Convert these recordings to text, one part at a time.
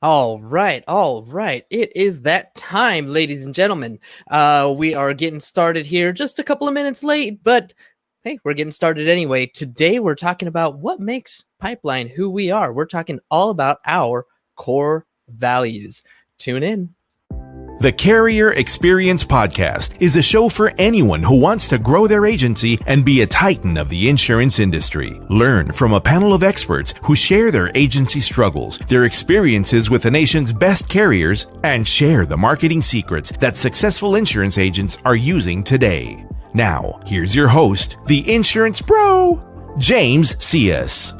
All right. It is that time, ladies and gentlemen. We are getting started here just a couple of minutes late, but hey, we're getting started anyway. Today, we're talking about what makes Pipeline who we are. We're talking all about our core values. Tune in. The Carrier Experience Podcast is a show for anyone who wants to grow their agency and be a titan of the insurance industry. Learn from a panel of experts who share their agency struggles, their experiences with the nation's best carriers, and share the marketing secrets that successful insurance agents are using today. Now, here's your host, the insurance pro, James Cias.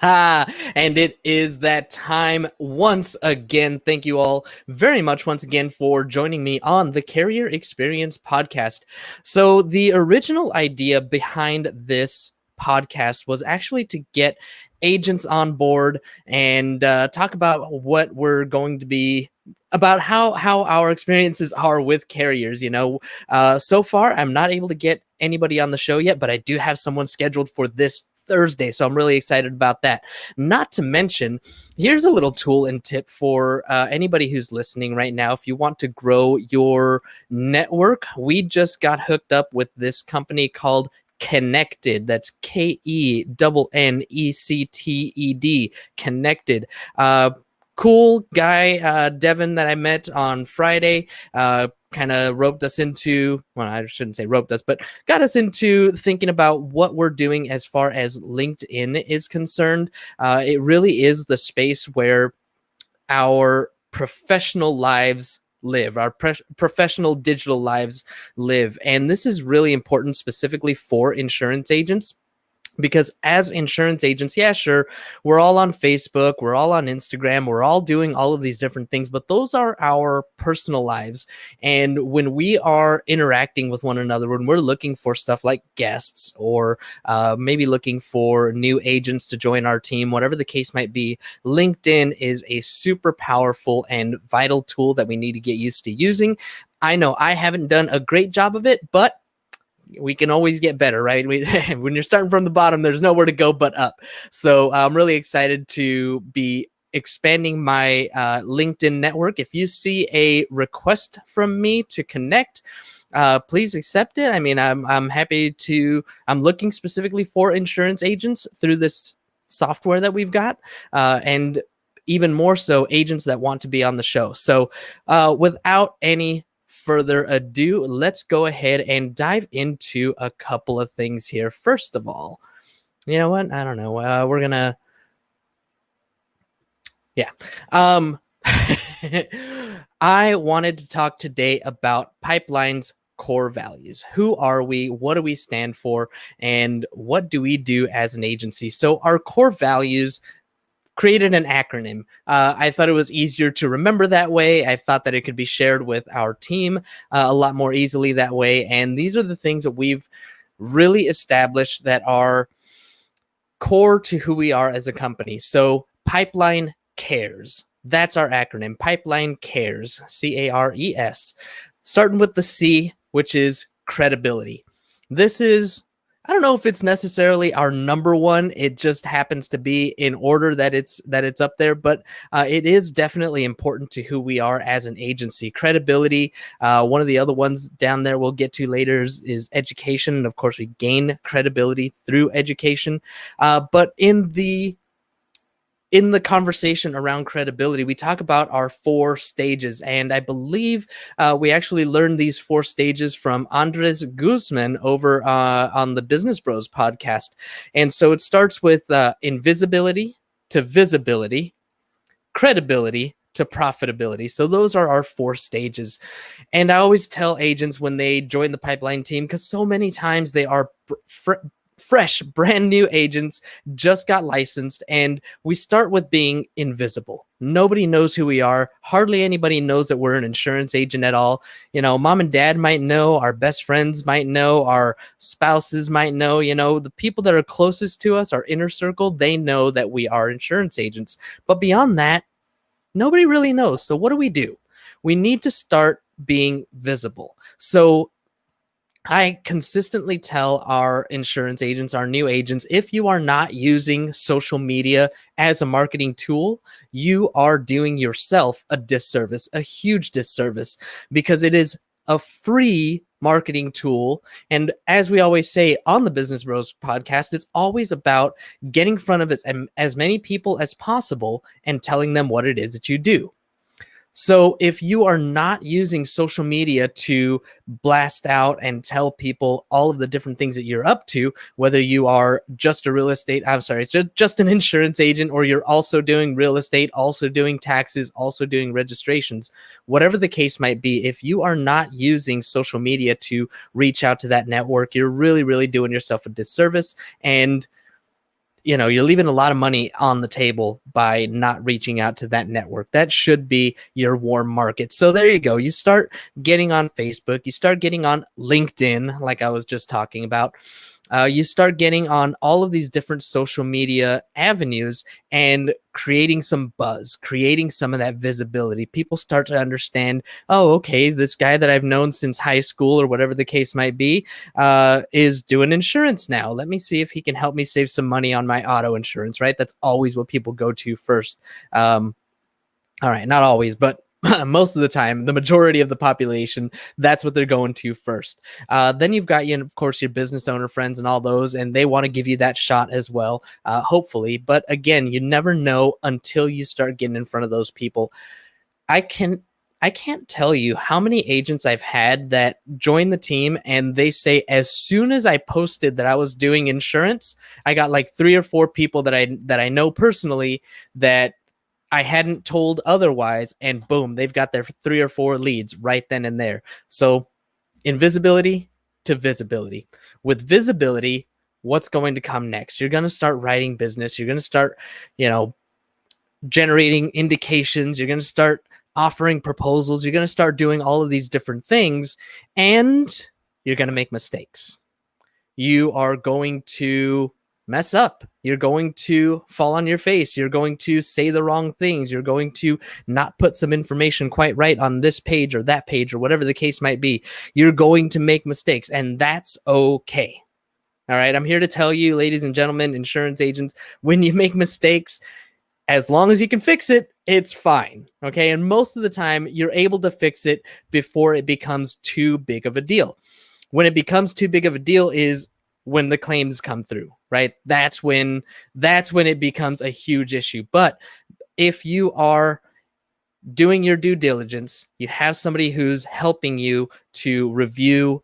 And it is that time once again. Thank you all very much once again for joining me on the Carrier Experience Podcast. So the original idea behind this podcast was actually to get agents on board and talk about what we're going to be about how our experiences are with carriers. So far I'm not able to get anybody on the show yet, but I do have someone scheduled for this Thursday, so I'm really excited about that. Not to mention, here's a little tool and tip for anybody who's listening right now. If you want to grow your network, we just got hooked up with this company called Kennected. That's Kennected. Kennected. Cool guy, Devin, that I met on Friday. Kind of roped us into, well, I shouldn't say roped us, but got us into thinking about what we're doing as far as LinkedIn is concerned. It really is the space where our professional lives live, our professional digital lives live. And this is really important specifically for insurance agents. Because as insurance agents, yeah, sure, we're all on Facebook, we're all on Instagram, we're all doing all of these different things, but those are our personal lives. And when we are interacting with one another, when we're looking for stuff like guests or maybe looking for new agents to join our team, whatever the case might be, LinkedIn is a super powerful and vital tool that we need to get used to using. I know I haven't done a great job of it, but we can always get better, right? When you're starting from the bottom, there's nowhere to go but up. So I'm really excited to be expanding my LinkedIn network. If you see a request from me to connect, please accept it. I mean, I'm happy to. I'm looking specifically for insurance agents through this software that we've got, and even more so, agents that want to be on the show. So without any further ado, let's go ahead and dive into a couple of things here. First of all, you know what? I don't know. We're gonna, yeah. I wanted to talk today about Pipeline's core values. Who are we? What do we stand for? And what do we do as an agency? So our core values created an acronym. I thought it was easier to remember that way. I thought that it could be shared with our team a lot more easily that way. And these are the things that we've really established that are core to who we are as a company. So Pipeline Cares. That's our acronym. Pipeline Cares. CARES. Starting with the C, which is credibility. This is, I don't know if it's necessarily our number one. It just happens to be in order that it's up there, but it is definitely important to who we are as an agency. Credibility. One of the other ones down there we'll get to later is education, and of course we gain credibility through education. But in the conversation around credibility, we talk about our 4 stages. And I believe we actually learned these 4 stages from Andres Guzman over on the Business Bros podcast. And so it starts with invisibility to visibility, credibility to profitability. So those are our 4 stages. And I always tell agents when they join the Pipeline team, because so many times they are fresh, brand new agents, just got licensed, and we start with being invisible. Nobody knows who we are. Hardly anybody knows that we're an insurance agent at all. You know, mom and dad might know, our best friends might know, our spouses might know, the people that are closest to us, our inner circle, they know that we are insurance agents. But beyond that, nobody really knows. So what do? We need to start being visible. So I consistently tell our insurance agents, our new agents, if you are not using social media as a marketing tool, you are doing yourself a disservice, a huge disservice, because it is a free marketing tool. And as we always say on the Business Bros podcast, it's always about getting in front of as many people as possible and telling them what it is that you do. So if you are not using social media to blast out and tell people all of the different things that you're up to, whether you are just a real estate, I'm sorry, it's just an insurance agent, or you're also doing real estate, also doing taxes, also doing registrations, whatever the case might be, if you are not using social media to reach out to that network, you're really, really doing yourself a disservice. And you're leaving a lot of money on the table by not reaching out to that network. That should be your warm market. So there you go. You start getting on Facebook, you start getting on LinkedIn, like I was just talking about. You start getting on all of these different social media avenues and creating some buzz, creating some of that visibility. People start to understand, oh, okay, this guy that I've known since high school or whatever the case might be is doing insurance now. Let me see if he can help me save some money on my auto insurance, right? That's always what people go to first. All right, not always, but most of the time, the majority of the population, that's what they're going to first. Then you've got, of course, your business owner friends and all those, and they want to give you that shot as well, hopefully. But again, you never know until you start getting in front of those people. I can't tell you how many agents I've had that join the team and they say, as soon as I posted that I was doing insurance, I got like 3 or 4 people that I know personally that I hadn't told otherwise, and boom, they've got their 3 or 4 leads right then and there. So invisibility to visibility. With visibility, what's going to come next? You're going to start writing business. You're going to start, generating indications. You're going to start offering proposals. You're going to start doing all of these different things, and you're going to make mistakes. You are going to mess up. You're going to fall on your face. You're going to say the wrong things. You're going to not put some information quite right on this page or that page or whatever the case might be. You're going to make mistakes, and that's okay. All right. I'm here to tell you, ladies and gentlemen, insurance agents, when you make mistakes, as long as you can fix it, it's fine. Okay. And most of the time, you're able to fix it before it becomes too big of a deal. When it becomes too big of a deal is when the claims come through, right? That's when it becomes a huge issue. But if you are doing your due diligence, you have somebody who's helping you to review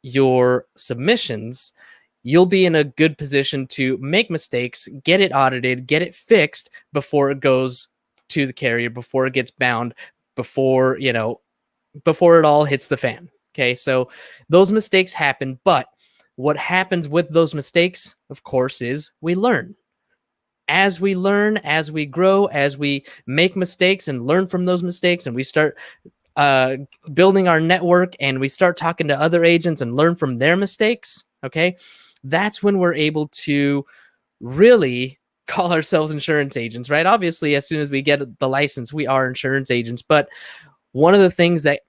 your submissions, you'll be in a good position to make mistakes, get it audited, get it fixed before it goes to the carrier, before it gets bound, before it all hits the fan. Okay, so those mistakes happen, but what happens with those mistakes, of course, is we learn. As we learn, as we grow, as we make mistakes and learn from those mistakes, and we start building our network and we start talking to other agents and learn from their mistakes, okay, that's when we're able to really call ourselves insurance agents, right? Obviously, as soon as we get the license, we are insurance agents. But one of the things that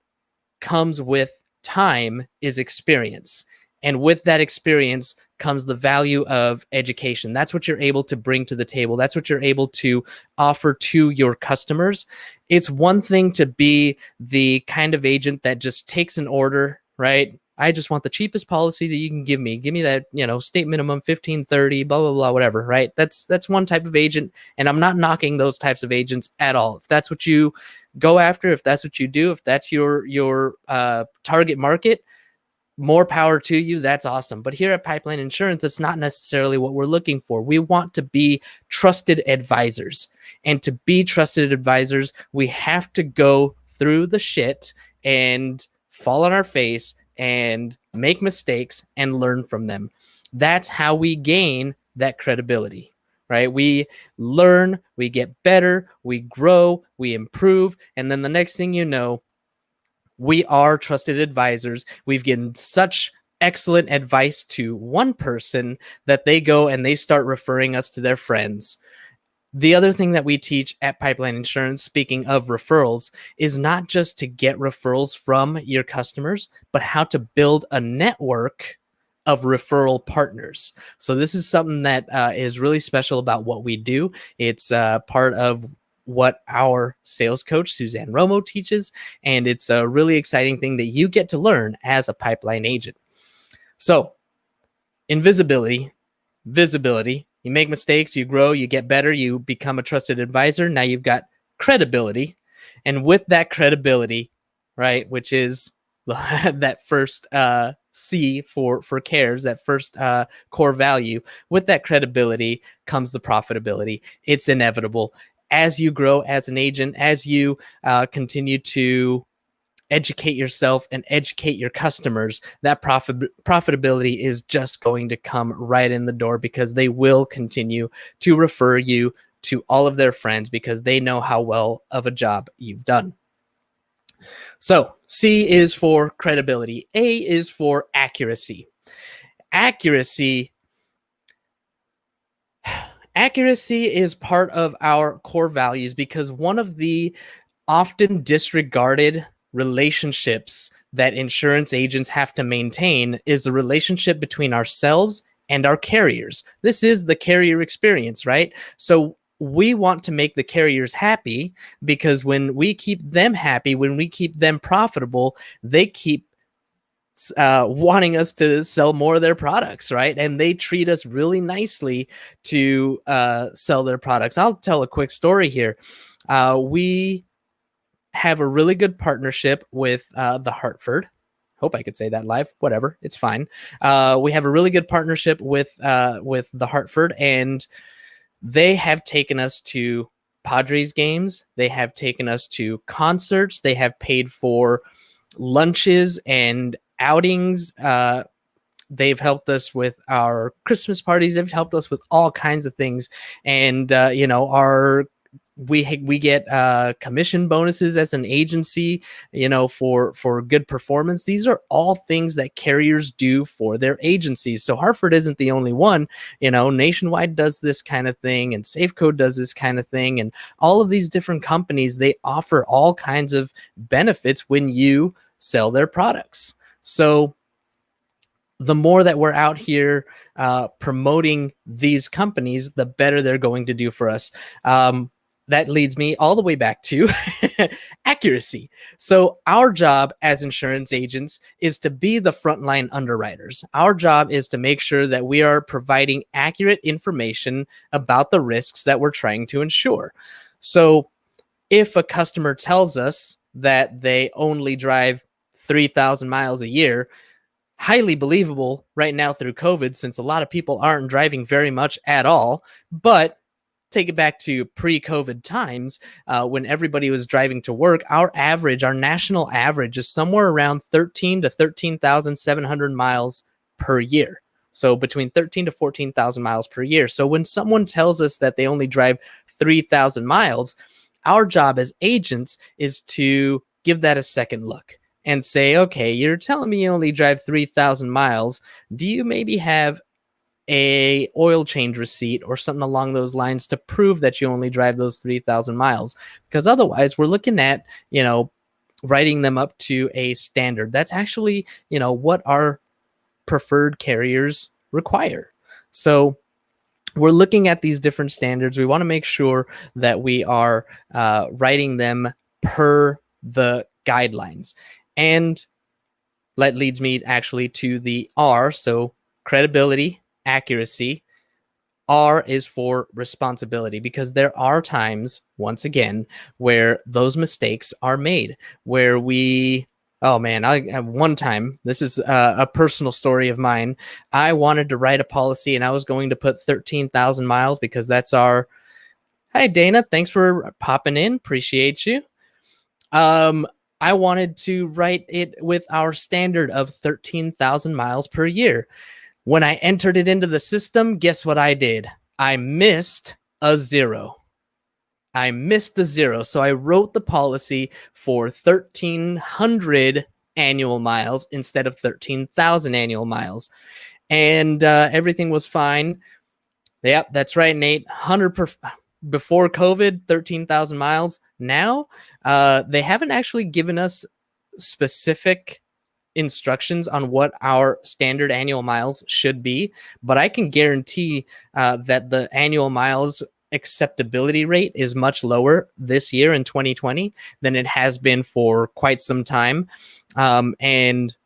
comes with time is experience. And with that experience comes the value of education. That's what you're able to bring to the table. That's what you're able to offer to your customers. It's one thing to be the kind of agent that just takes an order, right? I just want the cheapest policy that you can give me. Give me that, state minimum 1530, blah, blah, blah, whatever, right? That's one type of agent. And I'm not knocking those types of agents at all. If that's what you go after, if that's what you do, if that's your target market, more power to you. That's awesome. But here at Pipeline Insurance, it's not necessarily what we're looking for. We want to be trusted advisors. And to be trusted advisors, we have to go through the shit and fall on our face and make mistakes and learn from them. That's how we gain that credibility, right? We learn, we get better, we grow, we improve. And then the next thing you know, we are trusted advisors. We've given such excellent advice to one person that they go and they start referring us to their friends. The other thing that we teach at Pipeline Insurance, speaking of referrals, is not just to get referrals from your customers, but how to build a network of referral partners. So this is something that is really special about what we do. It's part of what our sales coach, Suzanne Romo, teaches. And it's a really exciting thing that you get to learn as a pipeline agent. So invisibility, visibility, you make mistakes, you grow, you get better, you become a trusted advisor. Now you've got credibility. And with that credibility, right, which is that first C for cares, that first core value, with that credibility comes the profitability. It's inevitable. As you grow as an agent, as you continue to educate yourself and educate your customers, that profitability is just going to come right in the door, because they will continue to refer you to all of their friends because they know how well of a job you've done. So C is for credibility. A is for accuracy. Accuracy is part of our core values, because one of the often disregarded relationships that insurance agents have to maintain is the relationship between ourselves and our carriers. This is the carrier experience, right? So we want to make the carriers happy, because when we keep them happy, when we keep them profitable, they keep wanting us to sell more of their products, right? And they treat us really nicely to sell their products. I'll tell a quick story here. We have a really good partnership with the Hartford. Hope I could say that live. Whatever, it's fine. We have a really good partnership with the Hartford, and they have taken us to Padres games. They have taken us to concerts. They have paid for lunches and outings. They've helped us with our Christmas parties. They've helped us with all kinds of things. And, we get commission bonuses as an agency, for good performance. These are all things that carriers do for their agencies. So Hartford isn't the only one. Nationwide does this kind of thing, and Safeco does this kind of thing, and all of these different companies, they offer all kinds of benefits when you sell their products. So the more that we're out here promoting these companies, the better they're going to do for us. That leads me all the way back to accuracy. So our job as insurance agents is to be the frontline underwriters. Our job is to make sure that we are providing accurate information about the risks that we're trying to insure. So if a customer tells us that they only drive 3,000 miles a year, highly believable right now through COVID, since a lot of people aren't driving very much at all. But take it back to pre-COVID times, when everybody was driving to work, our national average is somewhere around 13 to 13,700 miles per year. So between 13 to 14,000 miles per year. So when someone tells us that they only drive 3,000 miles, our job as agents is to give that a second look and say, okay, you're telling me you only drive 3,000 miles. Do you maybe have a oil change receipt or something along those lines to prove that you only drive those 3,000 miles? Because otherwise we're looking at, writing them up to a standard. That's actually, what our preferred carriers require. So we're looking at these different standards. We want to make sure that we are writing them per the guidelines. And that leads me actually to the R. So credibility, accuracy. R is for responsibility, because there are times, once again, where those mistakes are made, where one time, this is a personal story of mine. I wanted to write a policy and I was going to put 13,000 miles because that's our, hi Dana, thanks for popping in. Appreciate you. I wanted to write it with our standard of 13,000 miles per year. When I entered it into the system, guess what I did? I missed a zero. So I wrote the policy for 1,300 annual miles instead of 13,000 annual miles. And everything was fine. Yep, that's right, Nate. before COVID, 13,000 miles. Now, they haven't actually given us specific instructions on what our standard annual miles should be, but I can guarantee that the annual miles acceptability rate is much lower this year in 2020 than it has been for quite some time. And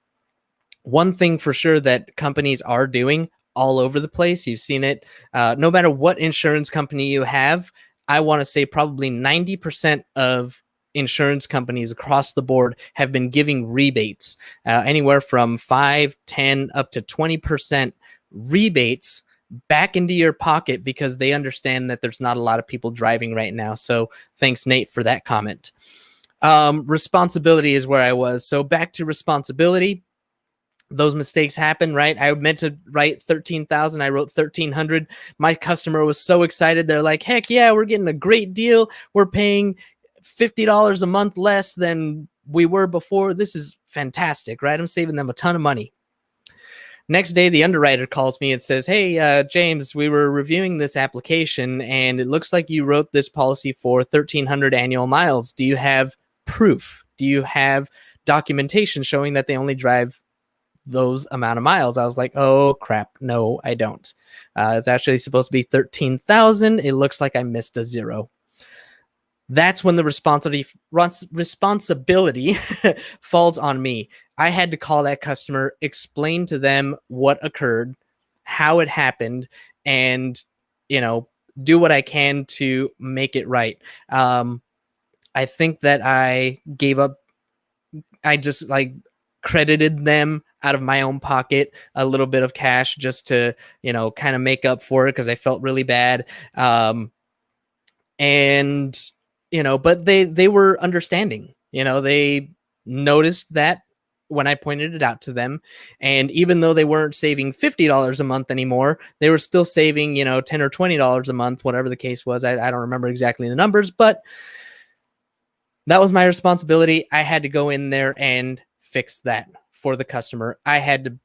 one thing for sure that companies are doing all over the place, you've seen it, no matter what insurance company you have, I want to say probably 90% of insurance companies across the board have been giving rebates, anywhere from 5, 10, up to 20% rebates back into your pocket because they understand that there's not a lot of people driving right now. So thanks, Nate, for that comment. Responsibility is where I was. So back to responsibility. Those mistakes happen, right? I meant to write 13,000. I wrote 1,300. My customer was so excited. They're like, heck yeah, we're getting a great deal. We're paying $50 a month less than we were before. This is fantastic, right? I'm saving them a ton of money. Next day, the underwriter calls me and says, hey, James, we were reviewing this application and it looks like you wrote this policy for 1,300 annual miles. Do you have proof? Do you have documentation showing that they only drive those amount of miles? I was like, oh crap, no, I don't. It's actually supposed to be 13,000. It looks like I missed a zero. That's when the responsibility falls on me. I had to call that customer, explain to them what occurred, how it happened, and, do what I can to make it right. I think that I gave up. I just credited them out of my own pocket a little bit of cash just to, kind of make up for it because I felt really bad. But they were understanding. They noticed that when I pointed it out to them, and even though they weren't saving $50 a month anymore, they were still saving, $10 or $20 a month, whatever the case was. I don't remember exactly the numbers, but that was my responsibility. I had to go in there and fix that for the customer. I had to,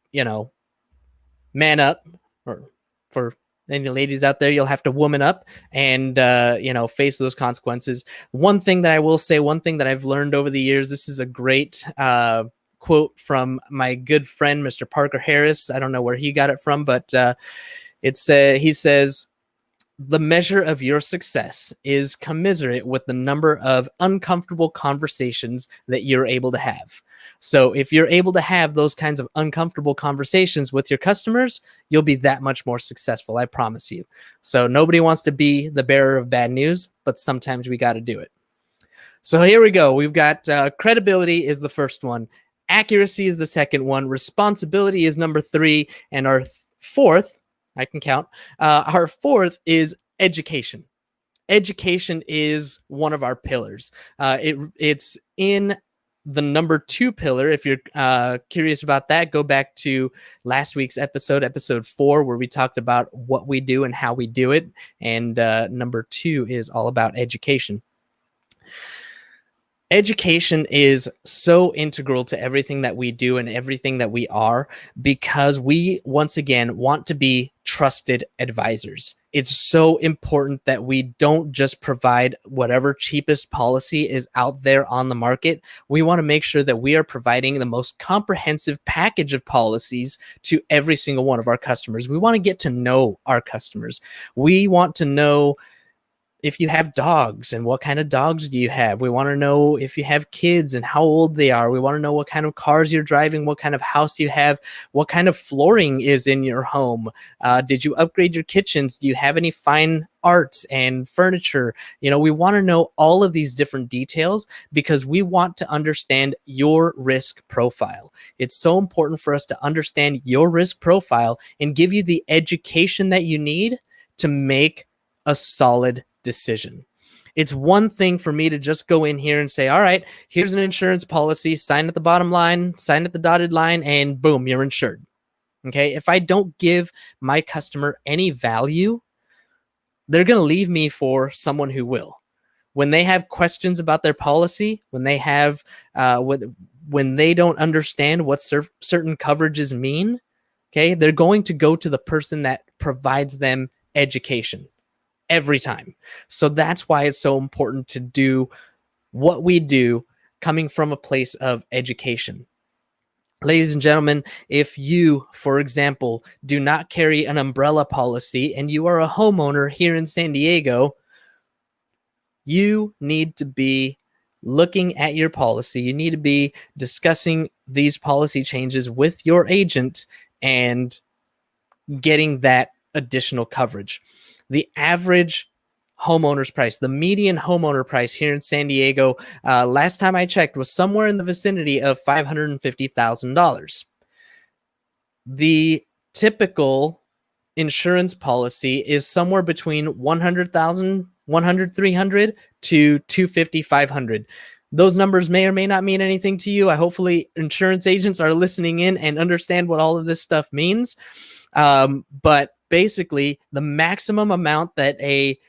man up, or for any ladies out there, you'll have to woman up and, face those consequences. One thing that I will say, one thing that I've learned over the years, this is a great quote from my good friend, Mr. Parker Harris. I don't know where he got it from, but he says, the measure of your success is commiserate with the number of uncomfortable conversations that you're able to have. So if you're able to have those kinds of uncomfortable conversations with your customers, you'll be that much more successful, I promise you. So nobody wants to be the bearer of bad news, but sometimes we got to do it. So here we go. We've got credibility is the first one. Accuracy is the second one. Responsibility is number 3. And our fourth, I can count, our fourth is education. Education is one of our pillars. It's in the number 2 pillar. If you're curious about that, go back to last week's episode 4, where we talked about what we do and how we do it. And number 2 is all about education. Education is so integral to everything that we do and everything that we are, because we, once again, want to be trusted advisors. It's so important that we don't just provide whatever cheapest policy is out there on the market. We want to make sure that we are providing the most comprehensive package of policies to every single one of our customers. We want to get to know our customers. We want to know if you have dogs and what kind of dogs do you have. We want to know if you have kids and how old they are. We want to know what kind of cars you're driving, what kind of house you have, what kind of flooring is in your home. Did you upgrade your kitchens? Do you have any fine arts and furniture? We want to know all of these different details because we want to understand your risk profile. It's so important for us to understand your risk profile and give you the education that you need to make a solid decision. It's one thing for me to just go in here and say, all right, here's an insurance policy, sign at the bottom line, sign at the dotted line, and boom, you're insured. Okay. If I don't give my customer any value, they're going to leave me for someone who will. When they have questions about their policy, when they have, when they don't understand what certain coverages mean, okay, they're going to go to the person that provides them education. every time. So that's why it's so important to do what we do coming from a place of education. Ladies and gentlemen, if you, for example, do not carry an umbrella policy and you are a homeowner here in San Diego, you need to be looking at your policy. You need to be discussing these policy changes with your agent and getting that additional coverage. The average homeowner's price, the median homeowner price here in San Diego, last time I checked, was somewhere in the vicinity of $550,000. The typical insurance policy is somewhere between $100,000, $300 to $250, $500. Those numbers may or may not mean anything to you. Hopefully insurance agents are listening in and understand what all of this stuff means. But basically, the maximum amount that a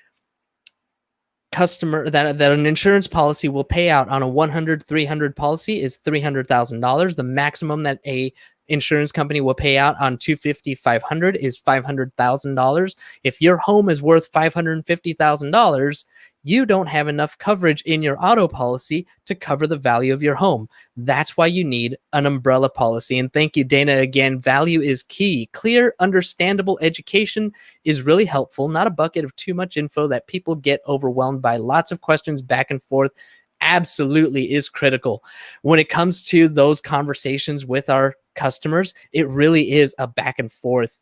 customer that an insurance policy will pay out on a 100, 300 policy is $300,000. The maximum that a insurance company will pay out on 250, 500 is $500,000. If your home is worth $550,000, you don't have enough coverage in your auto policy to cover the value of your home. That's why you need an umbrella policy. And thank you, Dana. Again, value is key. Clear, understandable education is really helpful, not a bucket of too much info that people get overwhelmed by. Lots of questions back and forth absolutely is critical. When it comes to those conversations with our customers, it really is a back and forth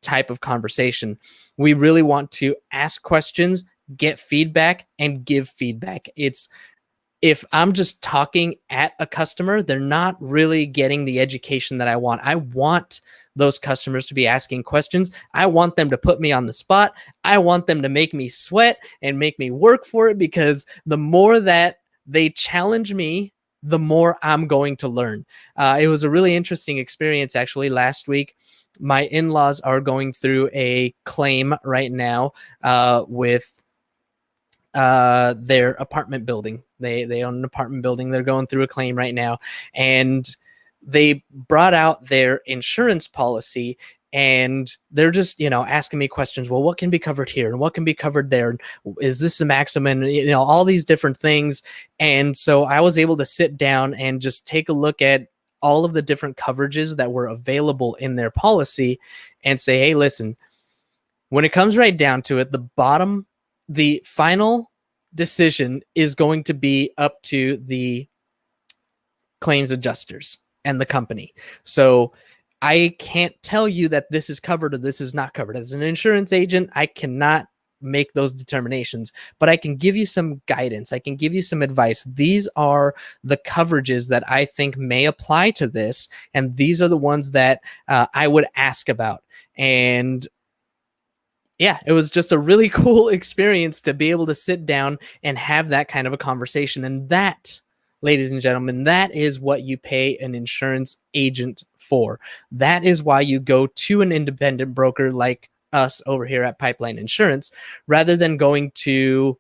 type of conversation. We really want to ask questions, get feedback, and give feedback. If I'm just talking at a customer, they're not really getting the education that I want. I want those customers to be asking questions. I want them to put me on the spot. I want them to make me sweat and make me work for it, because the more that they challenge me, the more I'm going to learn. It was a really interesting experience, actually. Last week, my in-laws are going through a claim right now with their apartment building. They own an apartment building. They're going through a claim right now. And they brought out their insurance policy, and they're just, asking me questions. Well, what can be covered here and what can be covered there? Is this the maximum? And, all these different things. And so I was able to sit down and just take a look at all of the different coverages that were available in their policy and say, hey, listen, when it comes right down to it, the final decision is going to be up to the claims adjusters and the company. So I can't tell you that this is covered or this is not covered. As an insurance agent, I cannot make those determinations, but I can give you some guidance. I can give you some advice. These are the coverages that I think may apply to this, and these are the ones that I would ask about. And yeah, it was just a really cool experience to be able to sit down and have that kind of a conversation. And that, ladies and gentlemen, that is what you pay an insurance agent for. That is why you go to an independent broker like us over here at Pipeline Insurance, rather than going to,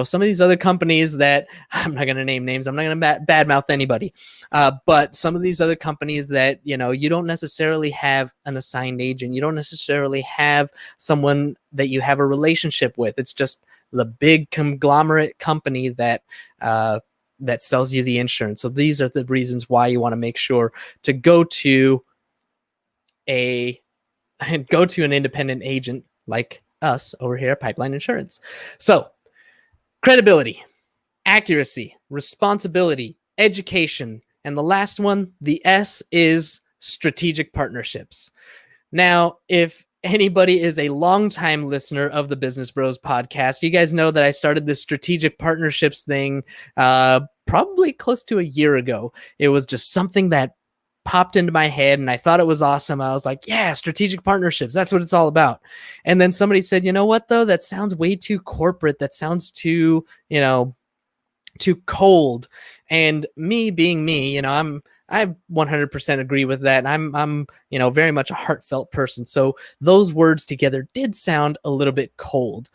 some of these other companies that I'm not going to name names. I'm not going to badmouth anybody. But some of these other companies that, you don't necessarily have an assigned agent. You don't necessarily have someone that you have a relationship with. It's just the big conglomerate company that sells you the insurance. So these are the reasons why you want to make sure to go to an independent agent like us over here at Pipeline Insurance. So credibility, accuracy, responsibility, education, and the last one, the S, is strategic partnerships. Now, if anybody is a longtime listener of the Business Bros podcast, you guys know that I started this strategic partnerships thing probably close to a year ago. It was just something that popped into my head and I thought it was awesome. I was like, yeah, strategic partnerships, that's what it's all about. And then somebody said, you know what, though, that sounds way too corporate. That sounds too, too cold. And me being me, I 100% agree with that. I'm very much a heartfelt person. So those words together did sound a little bit cold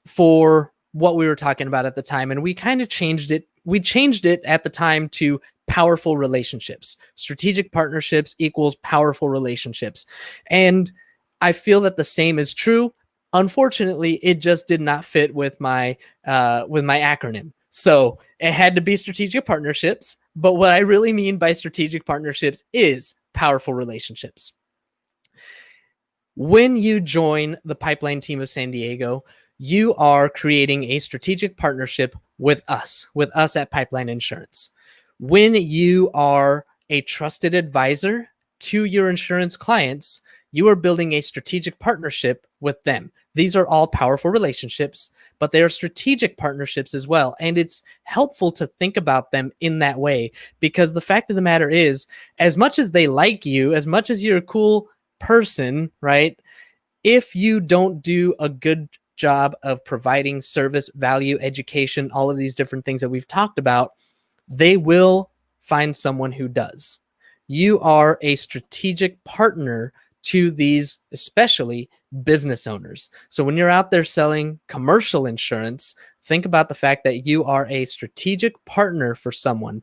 for what we were talking about at the time. And we kind of changed it. We changed it at the time to powerful relationships. Strategic partnerships equals powerful relationships. And I feel that the same is true Unfortunately, it just did not fit with my acronym. So it had to be strategic partnerships. But what I really mean by strategic partnerships is powerful relationships. When you join the Pipeline team of San Diego, you are creating a strategic partnership with us at Pipeline Insurance. When you are a trusted advisor to your insurance clients, you are building a strategic partnership with them. These are all powerful relationships, but they are strategic partnerships as well. And it's helpful to think about them in that way, because the fact of the matter is, as much as they like you, as much as you're a cool person, right? If you don't do a good job of providing service, value, education, all of these different things that we've talked about, they will find someone who does. You are a strategic partner to these, especially business owners. So when you're out there selling commercial insurance, think about the fact that you are a strategic partner for someone.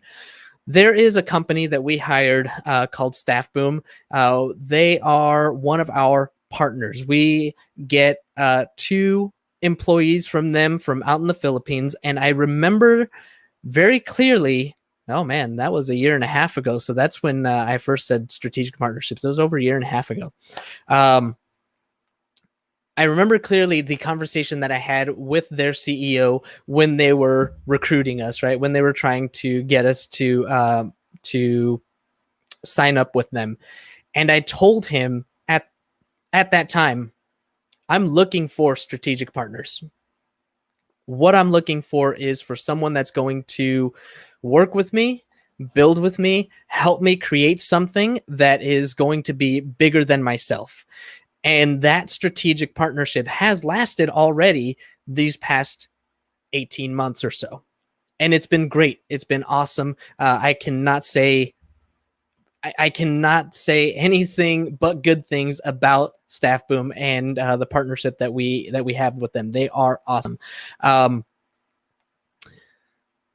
There is a company that we hired called Staff Boom. They are one of our partners. We get 2 employees from them from out in the Philippines. And I remember very clearly, oh man, that was a year and a half ago. So that's when I first said strategic partnerships. It was over a year and a half ago. I remember clearly the conversation that I had with their CEO when they were recruiting us, right? When they were trying to get us to sign up with them. And I told him at that time, I'm looking for strategic partners. What I'm looking for is for someone that's going to work with me, build with me, help me create something that is going to be bigger than myself. And that strategic partnership has lasted already these past 18 months or so. And it's been great. It's been awesome. I cannot say anything but good things about Staff Boom and the partnership that we have with them. They are awesome.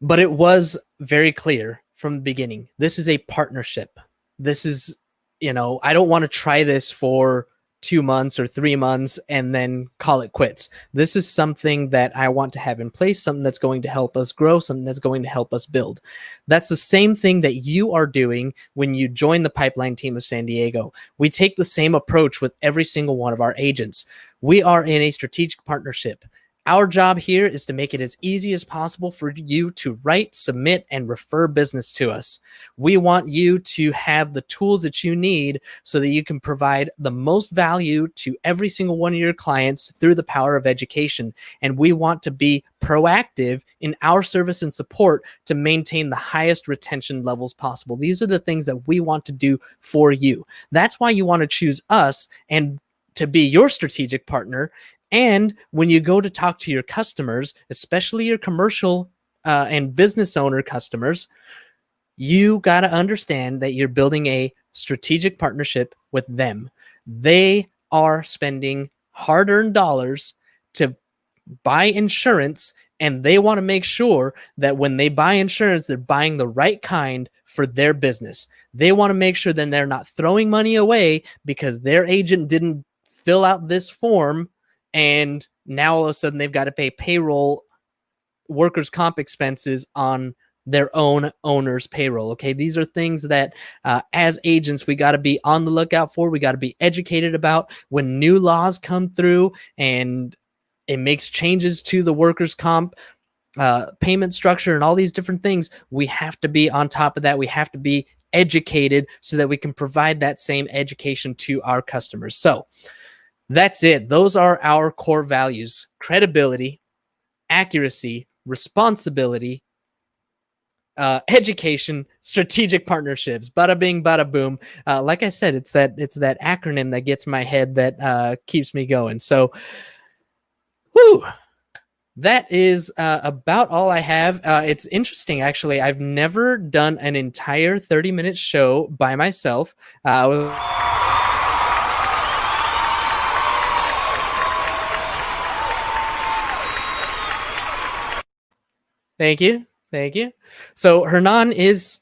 But it was very clear from the beginning. This is a partnership. This is, I don't want to try this for 2 months or 3 months and then call it quits. This is something that I want to have in place, something that's going to help us grow, something that's going to help us build. That's the same thing that you are doing when you join the Pipeline team of San Diego. We take the same approach with every single one of our agents. We are in a strategic partnership. Our job here is to make it as easy as possible for you to write, submit, and refer business to us. We want you to have the tools that you need so that you can provide the most value to every single one of your clients through the power of education. And we want to be proactive in our service and support to maintain the highest retention levels possible. These are the things that we want to do for you. That's why you want to choose us and to be your strategic partner. And when you go to talk to your customers, especially your commercial and business owner customers, you got to understand that you're building a strategic partnership with them. They are spending hard-earned dollars to buy insurance, and they want to make sure that when they buy insurance, they're buying the right kind for their business. They want to make sure that they're not throwing money away because their agent didn't fill out this form and now all of a sudden they've got to pay payroll, workers' comp expenses on their own owner's payroll. Okay, these are things that as agents, we got to be on the lookout for. We got to be educated about when new laws come through and it makes changes to the workers' comp payment structure and all these different things. We have to be on top of that. We have to be educated so that we can provide that same education to our customers. So that's it. Those are our core values: credibility, accuracy, responsibility, education, strategic partnerships. Bada bing, bada boom. Like I said, it's that acronym that gets my head, that keeps me going. So, whew, that is about all I have. It's interesting, actually. I've never done an entire 30-minute show by myself. Thank you. So Hernan is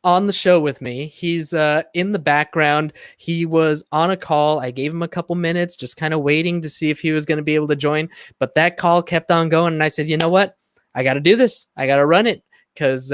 on the show with me. He's in the background. He was on a call. I gave him a couple minutes, just kind of waiting to see if he was going to be able to join. But that call kept on going. And I said, you know what? I got to do this. I got to run it because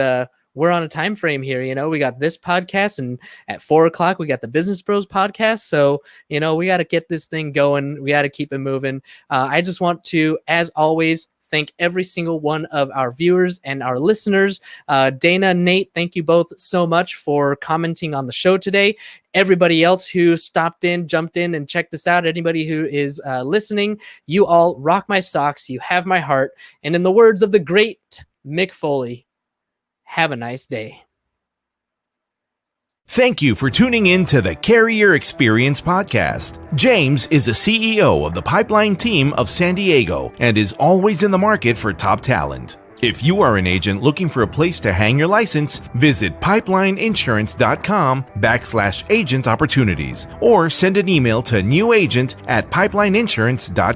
we're on a time frame here. You know, we got this podcast, and at 4:00 we got the Business Bros podcast. So, you know, we got to get this thing going. We got to keep it moving. I just want to, as always, thank every single one of our viewers and our listeners. Dana, Nate, thank you both so much for commenting on the show today. Everybody else who stopped in, jumped in, and checked us out, anybody who is listening, you all rock my socks. You have my heart. And in the words of the great Mick Foley, have a nice day. Thank you for tuning in to the Carrier Experience Podcast. James is the CEO of the Pipeline team of San Diego and is always in the market for top talent. If you are an agent looking for a place to hang your license, visit pipelineinsurance.com/agent opportunities or send an email to newagent@pipelineinsurance.com.